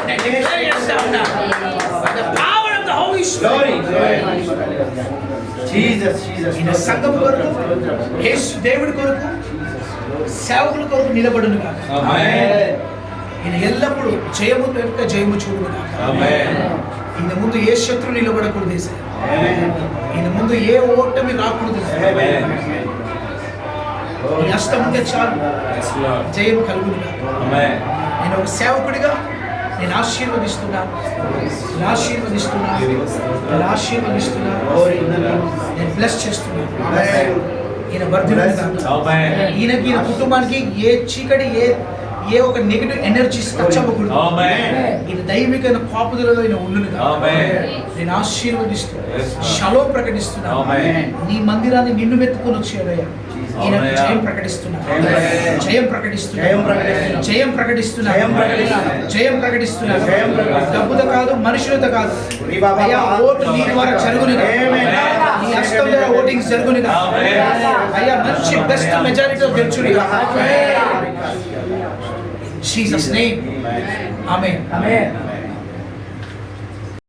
నేను డిక్లేర్ చేస్తా ఉన్నా by the power of the Holy Spirit. ఈయన సంఘం కొరకు, యేసు దేవుడి కొరకు, సేవకుల కొరకు నిలబడును కాక. ఈయన ఎల్లప్పుడూ జయము పెద్ద జయము చూడును కాక. ఈయన ముందు ఏ శత్రు నిలబడకూడదు. ఈయన ముందు ఏ ఓటమి రాకూడదు. ఈ హస్తం ఉంటే చాలు జయం కలుగును కాక. నేను ఒక సేవకుడిగా నేను ఆశీర్వదిస్తున్నాను, నేను బ్లెస్ చేస్తున్నాను. ఈయన ఈయనకి, ఈయన కుటుంబానికి ఏ చీకటి, ఏ ఒక నెగటివ్ ఎనర్జీస్ టచ్ అవ్వకూడదు. ఈయన దైవికమైన కాపుదలలో ఈయన ఉండును. నేను ఆశీర్వదిస్తున్నాను, షలోం ప్రకటిస్తున్నాను. నీ మందిరాన్ని నిన్ను వెతుకుని వచ్చేదయ్యా. ఈయన జయం ప్రకటిస్తున్నాను, డబ్బుతో కాదు, మనుషులతో కాదు. అయ్యా ఓటు నీ ద్వారా జరుగునుగా, నీ హస్తం ద్వారా ఓటింగ్స్ జరుగునుగా. అయ్యా మంచి బెస్ట్ మెజారిటీతో గెలుచునిగా. Jesus name. Amen.